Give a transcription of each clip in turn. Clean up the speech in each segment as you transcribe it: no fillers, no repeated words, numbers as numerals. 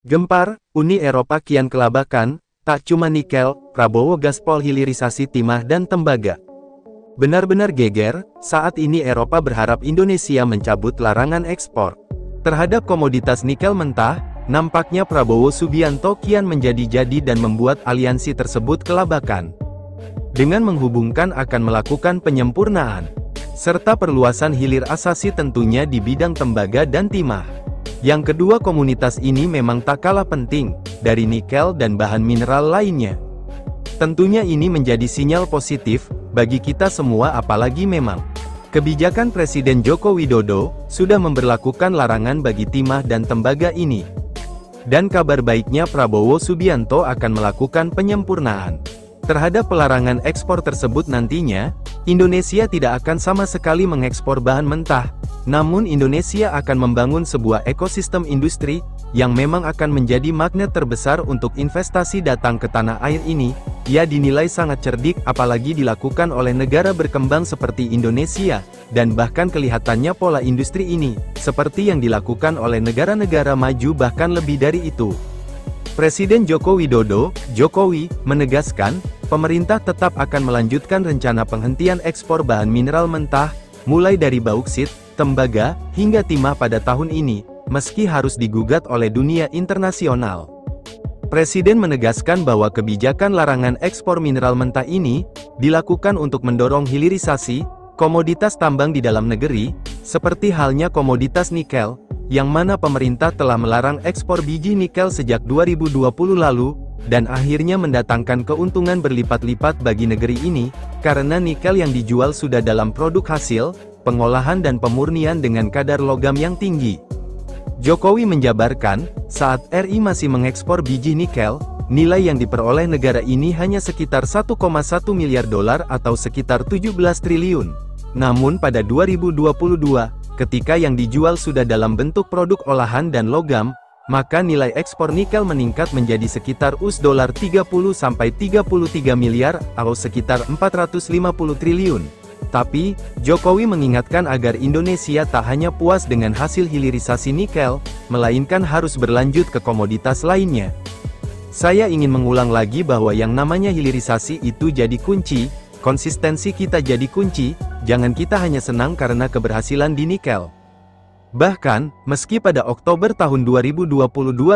Gempar, Uni Eropa kian kelabakan, tak cuma nikel, Prabowo gaspol hilirisasi timah dan tembaga. Benar-benar geger, saat ini Eropa berharap Indonesia mencabut larangan ekspor terhadap komoditas nikel mentah. Nampaknya Prabowo Subianto kian menjadi-jadi dan membuat aliansi tersebut kelabakan, dengan menghubungkan akan melakukan penyempurnaan, serta perluasan hilir asasi tentunya di bidang tembaga dan timah. Yang kedua komunitas ini memang tak kalah penting, dari nikel dan bahan mineral lainnya. Tentunya ini menjadi sinyal positif, bagi kita semua apalagi memang kebijakan Presiden Joko Widodo, sudah memberlakukan larangan bagi timah dan tembaga ini. Dan kabar baiknya Prabowo Subianto akan melakukan penyempurnaan terhadap pelarangan ekspor tersebut nantinya, Indonesia tidak akan sama sekali mengekspor bahan mentah, namun Indonesia akan membangun sebuah ekosistem industri, yang memang akan menjadi magnet terbesar untuk investasi datang ke tanah air ini. Ia dinilai sangat cerdik apalagi dilakukan oleh negara berkembang seperti Indonesia, dan bahkan kelihatannya pola industri ini, seperti yang dilakukan oleh negara-negara maju bahkan lebih dari itu. Presiden Joko Widodo, Jokowi, menegaskan, pemerintah tetap akan melanjutkan rencana penghentian ekspor bahan mineral mentah, mulai dari bauksit, tembaga, hingga timah pada tahun ini, meski harus digugat oleh dunia internasional. Presiden menegaskan bahwa kebijakan larangan ekspor mineral mentah ini, dilakukan untuk mendorong hilirisasi komoditas tambang di dalam negeri, seperti halnya komoditas nikel, yang mana pemerintah telah melarang ekspor biji nikel sejak 2020 lalu, dan akhirnya mendatangkan keuntungan berlipat-lipat bagi negeri ini, karena nikel yang dijual sudah dalam produk hasil pengolahan dan pemurnian dengan kadar logam yang tinggi. Jokowi menjabarkan, saat RI masih mengekspor biji nikel, nilai yang diperoleh negara ini hanya sekitar 1,1 miliar dolar atau sekitar 17 triliun. Namun pada 2022, ketika yang dijual sudah dalam bentuk produk olahan dan logam, maka nilai ekspor nikel meningkat menjadi sekitar US$30 sampai 33 miliar atau sekitar 450 triliun. Tapi, Jokowi mengingatkan agar Indonesia tak hanya puas dengan hasil hilirisasi nikel, melainkan harus berlanjut ke komoditas lainnya. Saya ingin mengulang lagi bahwa yang namanya hilirisasi itu jadi kunci, konsistensi kita jadi kunci, jangan kita hanya senang karena keberhasilan di nikel. Bahkan, meski pada Oktober tahun 2022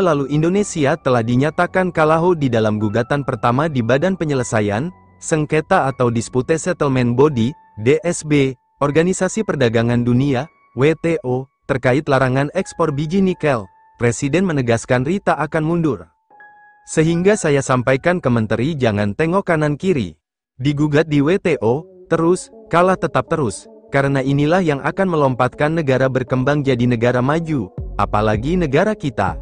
lalu Indonesia telah dinyatakan kalah di dalam gugatan pertama di Badan Penyelesaian Sengketa atau Dispute Settlement Body, DSB, Organisasi Perdagangan Dunia, WTO, terkait larangan ekspor biji nikel, Presiden menegaskan Rita akan mundur. Sehingga saya sampaikan ke Menteri jangan tengok kanan kiri. Digugat di WTO, terus, kalah tetap terus, karena inilah yang akan melompatkan negara berkembang jadi negara maju, apalagi negara kita.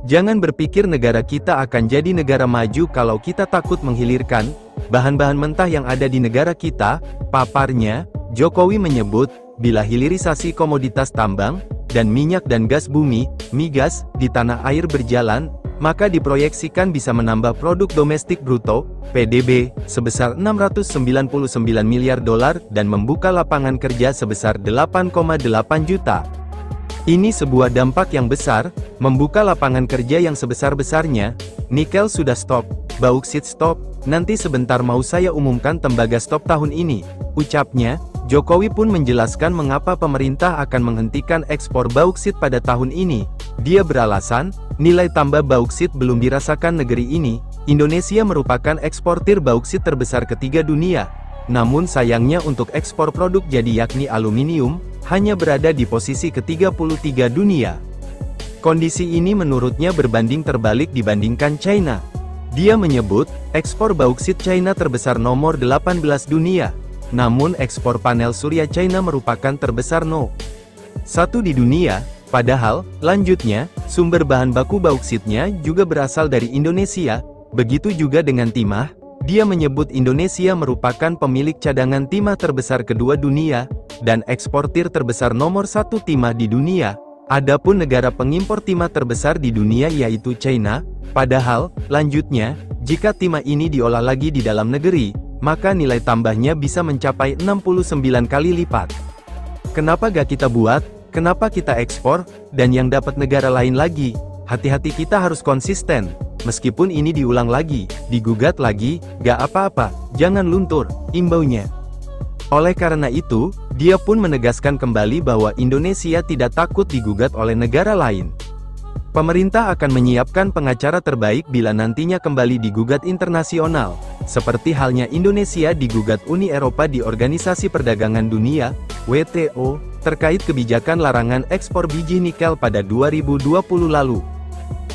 Jangan berpikir negara kita akan jadi negara maju kalau kita takut menghilirkan bahan-bahan mentah yang ada di negara kita, paparnya. Jokowi menyebut, bila hilirisasi komoditas tambang, dan minyak dan gas bumi, migas, di tanah air berjalan, maka diproyeksikan bisa menambah produk domestik bruto, PDB, sebesar 699 miliar dolar, dan membuka lapangan kerja sebesar 8,8 juta. Ini sebuah dampak yang besar, membuka lapangan kerja yang sebesar-besarnya. Nikel sudah stop, bauksit stop, nanti sebentar mau saya umumkan tembaga stop tahun ini, ucapnya. Jokowi pun menjelaskan mengapa pemerintah akan menghentikan ekspor bauksit pada tahun ini. Dia beralasan, nilai tambah bauksit belum dirasakan negeri ini. Indonesia merupakan eksportir bauksit terbesar ketiga dunia. Namun sayangnya untuk ekspor produk jadi yakni aluminium, hanya berada di posisi ke-33 dunia. Kondisi ini menurutnya berbanding terbalik dibandingkan China. Dia menyebut, ekspor bauksit China terbesar nomor 18 dunia. Namun ekspor panel surya China merupakan terbesar no. 1 di dunia, padahal, lanjutnya, sumber bahan baku bauksitnya juga berasal dari Indonesia. Begitu juga dengan timah. Dia menyebut Indonesia merupakan pemilik cadangan timah terbesar kedua dunia, dan eksportir terbesar nomor 1 timah di dunia. Adapun negara pengimpor timah terbesar di dunia yaitu China. Padahal, lanjutnya, jika timah ini diolah lagi di dalam negeri, maka nilai tambahnya bisa mencapai 69 kali lipat. Kenapa gak kita buat? Kenapa kita ekspor? Dan yang dapat negara lain lagi? hati-hati, kita harus konsisten. Meskipun ini diulang lagi, digugat lagi, gak apa-apa, jangan luntur, imbaunya. Oleh karena itu, dia pun menegaskan kembali bahwa Indonesia tidak takut digugat oleh negara lain. Pemerintah akan menyiapkan pengacara terbaik bila nantinya kembali digugat internasional, seperti halnya Indonesia digugat Uni Eropa di Organisasi Perdagangan Dunia, WTO, terkait kebijakan larangan ekspor biji nikel pada 2020 lalu.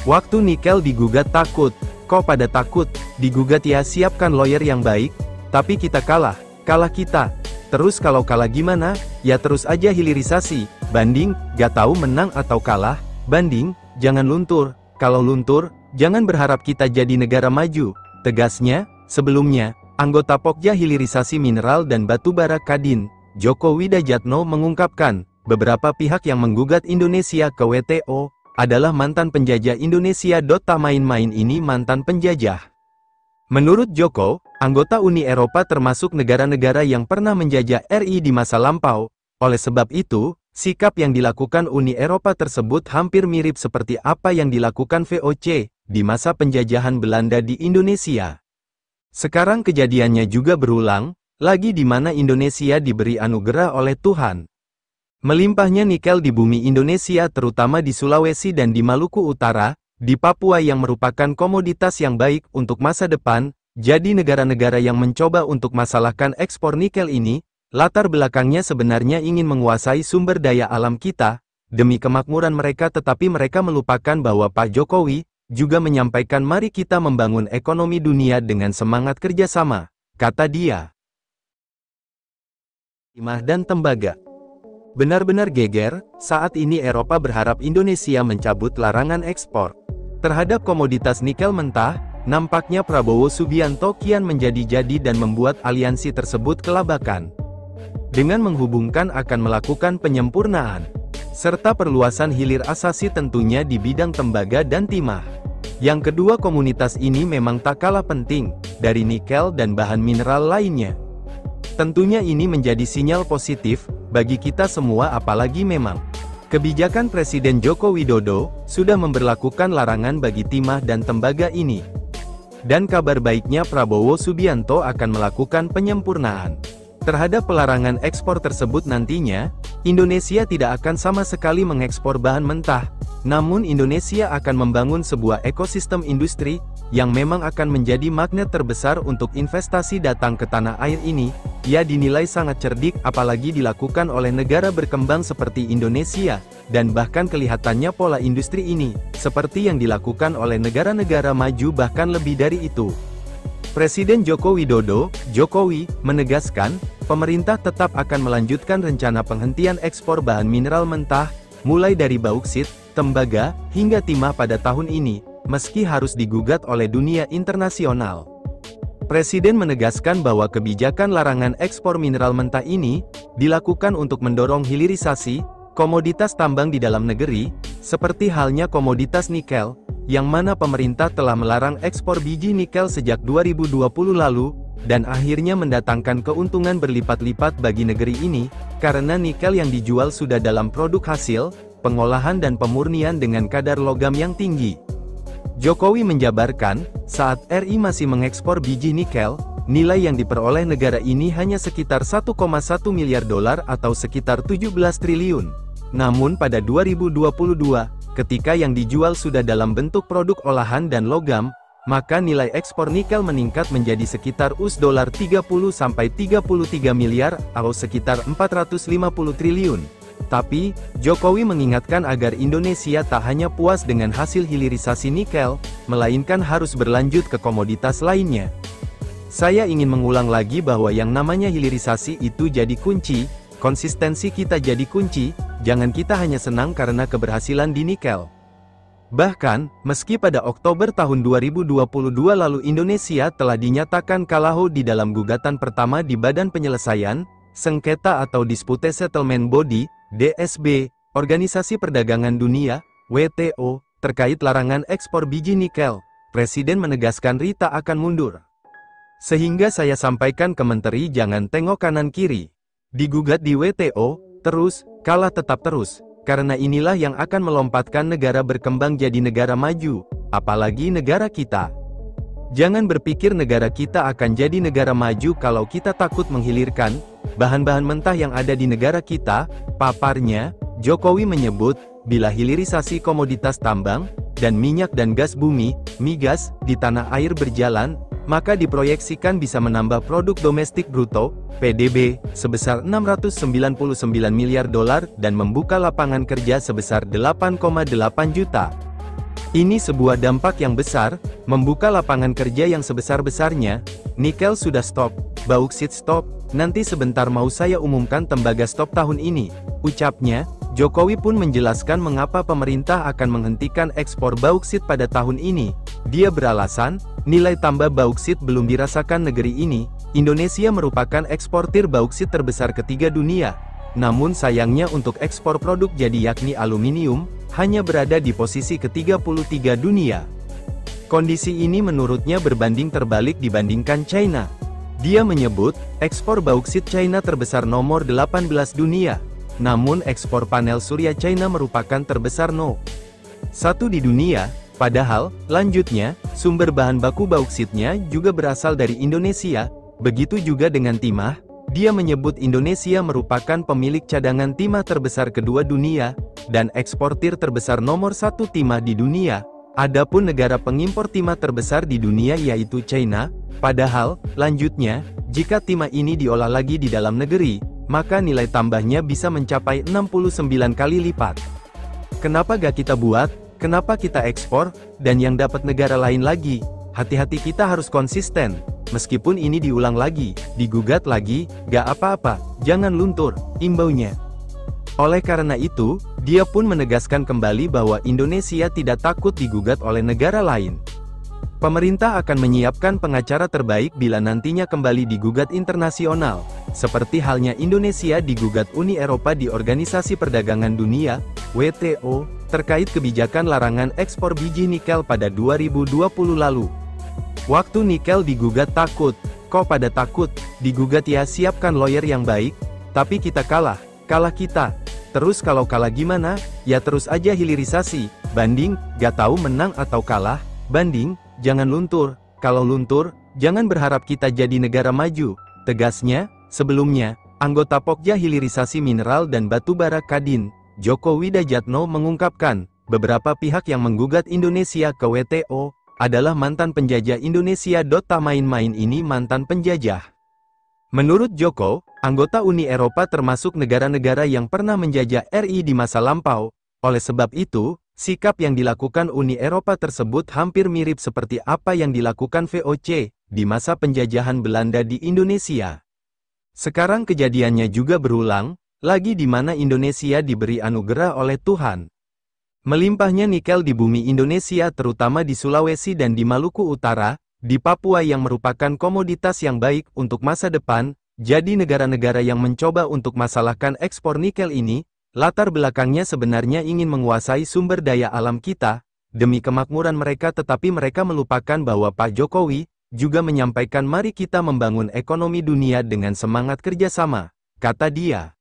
Waktu nikel digugat takut, kok pada takut, digugat ya, siapkan lawyer yang baik, tapi kita kalah kita. Terus kalau kalah gimana, ya terus aja hilirisasi, banding, gak tahu menang atau kalah, banding, jangan luntur, kalau luntur, jangan berharap kita jadi negara maju, tegasnya. Sebelumnya, anggota Pokja Hilirisasi Mineral dan Batubara Kadin, Djoko Widodo mengungkapkan, beberapa pihak yang menggugat Indonesia ke WTO, adalah mantan penjajah Indonesia. Tak main-main ini mantan penjajah. Menurut Djoko, anggota Uni Eropa termasuk negara-negara yang pernah menjajah RI di masa lampau, oleh sebab itu, sikap yang dilakukan Uni Eropa tersebut hampir mirip seperti apa yang dilakukan VOC, di masa penjajahan Belanda di Indonesia. Sekarang kejadiannya juga berulang, lagi di mana Indonesia diberi anugerah oleh Tuhan. Melimpahnya nikel di bumi Indonesia terutama di Sulawesi dan di Maluku Utara, di Papua yang merupakan komoditas yang baik untuk masa depan, jadi negara-negara yang mencoba untuk masalahkan ekspor nikel ini, latar belakangnya sebenarnya ingin menguasai sumber daya alam kita, demi kemakmuran mereka, tetapi mereka melupakan bahwa Pak Jokowi juga menyampaikan mari kita membangun ekonomi dunia dengan semangat kerjasama, kata dia. Timah dan tembaga. Benar-benar geger, saat ini Eropa berharap Indonesia mencabut larangan ekspor terhadap komoditas nikel mentah. Nampaknya Prabowo Subianto kian menjadi-jadi dan membuat aliansi tersebut kelabakan. Dengan menghubungkan akan melakukan penyempurnaan serta perluasan hilir asasi tentunya di bidang tembaga dan timah. Yang kedua komunitas ini memang tak kalah penting dari nikel dan bahan mineral lainnya. Tentunya ini menjadi sinyal positif bagi kita semua, apalagi memang kebijakan Presiden Joko Widodo sudah memberlakukan larangan bagi timah dan tembaga ini. Dan kabar baiknya Prabowo Subianto akan melakukan penyempurnaan terhadap pelarangan ekspor tersebut. Nantinya, Indonesia tidak akan sama sekali mengekspor bahan mentah, namun Indonesia akan membangun sebuah ekosistem industri, yang memang akan menjadi magnet terbesar untuk investasi datang ke tanah air ini. Ia dinilai sangat cerdik, apalagi dilakukan oleh negara berkembang seperti Indonesia, dan bahkan kelihatannya pola industri ini, seperti yang dilakukan oleh negara-negara maju bahkan lebih dari itu. Presiden Joko Widodo, Jokowi, menegaskan, pemerintah tetap akan melanjutkan rencana penghentian ekspor bahan mineral mentah, mulai dari bauksit, tembaga, hingga timah pada tahun ini, meski harus digugat oleh dunia internasional. Presiden menegaskan bahwa kebijakan larangan ekspor mineral mentah ini, dilakukan untuk mendorong hilirisasi, komoditas tambang di dalam negeri, seperti halnya komoditas nikel, yang mana pemerintah telah melarang ekspor biji nikel sejak 2020 lalu, dan akhirnya mendatangkan keuntungan berlipat-lipat bagi negeri ini, karena nikel yang dijual sudah dalam produk hasil pengolahan dan pemurnian dengan kadar logam yang tinggi. Jokowi menjabarkan, saat RI masih mengekspor biji nikel, nilai yang diperoleh negara ini hanya sekitar 1,1 miliar dolar atau sekitar 17 triliun. Namun pada 2022, ketika yang dijual sudah dalam bentuk produk olahan dan logam, maka nilai ekspor nikel meningkat menjadi sekitar US$30-33 miliar atau sekitar 450 triliun. Tapi, Jokowi mengingatkan agar Indonesia tak hanya puas dengan hasil hilirisasi nikel, melainkan harus berlanjut ke komoditas lainnya. Saya ingin mengulang lagi bahwa yang namanya hilirisasi itu jadi kunci, konsistensi kita jadi kunci, jangan kita hanya senang karena keberhasilan di nikel. Bahkan, meski pada Oktober tahun 2022 lalu Indonesia telah dinyatakan kalah di dalam gugatan pertama di Badan Penyelesaian Sengketa atau Dispute Settlement Body, DSB, Organisasi Perdagangan Dunia, WTO, terkait larangan ekspor biji nikel, Presiden menegaskan Rita akan mundur. Sehingga saya sampaikan ke Menteri jangan tengok kanan kiri. Digugat di WTO, terus, kalah tetap terus. karena inilah yang akan melompatkan negara berkembang jadi negara maju, apalagi negara kita. Jangan berpikir negara kita akan jadi negara maju kalau kita takut menghilirkan bahan-bahan mentah yang ada di negara kita, paparnya. Jokowi menyebut, bila hilirisasi komoditas tambang, dan minyak dan gas bumi, migas, di tanah air berjalan, maka diproyeksikan bisa menambah produk domestik bruto, PDB, sebesar 699 miliar dolar dan membuka lapangan kerja sebesar 8,8 juta. Ini sebuah dampak yang besar, membuka lapangan kerja yang sebesar-besarnya. Nikel sudah stop, bauksit stop, nanti sebentar mau saya umumkan tembaga stop tahun ini, ucapnya. Jokowi pun menjelaskan mengapa pemerintah akan menghentikan ekspor bauksit pada tahun ini. Dia beralasan, nilai tambah bauksit belum dirasakan negeri ini. Indonesia merupakan eksportir bauksit terbesar ketiga dunia. Namun sayangnya untuk ekspor produk jadi yakni aluminium, hanya berada di posisi ke-33 dunia. Kondisi ini menurutnya berbanding terbalik dibandingkan China. Dia menyebut, ekspor bauksit China terbesar nomor 18 dunia. Namun ekspor panel surya China merupakan terbesar No. 1 di dunia, padahal, lanjutnya, sumber bahan baku bauksitnya juga berasal dari Indonesia, begitu juga dengan timah. Dia menyebut Indonesia merupakan pemilik cadangan timah terbesar kedua dunia, dan eksportir terbesar nomor 1 timah di dunia. Adapun negara pengimpor timah terbesar di dunia yaitu China, padahal, lanjutnya, jika timah ini diolah lagi di dalam negeri, maka nilai tambahnya bisa mencapai 69 kali lipat. Kenapa gak kita buat? Kenapa kita ekspor? Dan yang dapat negara lain lagi? Hati-hati, kita harus konsisten. Meskipun ini diulang lagi, digugat lagi, gak apa-apa, jangan luntur, imbaunya. Oleh karena itu, dia pun menegaskan kembali bahwa Indonesia tidak takut digugat oleh negara lain. Pemerintah akan menyiapkan pengacara terbaik bila nantinya kembali digugat internasional, seperti halnya Indonesia digugat Uni Eropa di Organisasi Perdagangan Dunia, WTO, terkait kebijakan larangan ekspor biji nikel pada 2020 lalu. Waktu nikel digugat takut, kok pada takut, digugat ya siapkan lawyer yang baik, tapi kita kalah kita. Terus kalau kalah gimana? Ya terus aja hilirisasi, banding, gak tahu menang atau kalah, banding. Jangan luntur, kalau luntur, jangan berharap kita jadi negara maju, tegasnya. Sebelumnya, anggota Pokja Hilirisasi Mineral dan Batubara Kadin, Djoko Widodo mengungkapkan, beberapa pihak yang menggugat Indonesia ke WTO, adalah mantan penjajah Indonesia. Tak main-main ini mantan penjajah. Menurut Djoko, anggota Uni Eropa termasuk negara-negara yang pernah menjajah RI di masa lampau, oleh sebab itu, sikap yang dilakukan Uni Eropa tersebut hampir mirip seperti apa yang dilakukan VOC di masa penjajahan Belanda di Indonesia. Sekarang kejadiannya juga berulang, lagi di mana Indonesia diberi anugerah oleh Tuhan. Melimpahnya nikel di bumi Indonesia terutama di Sulawesi dan di Maluku Utara, di Papua yang merupakan komoditas yang baik untuk masa depan, jadi negara-negara yang mencoba untuk masalahkan ekspor nikel ini, latar belakangnya sebenarnya ingin menguasai sumber daya alam kita, demi kemakmuran mereka, tetapi mereka melupakan bahwa Pak Jokowi juga menyampaikan mari kita membangun ekonomi dunia dengan semangat kerjasama, kata dia.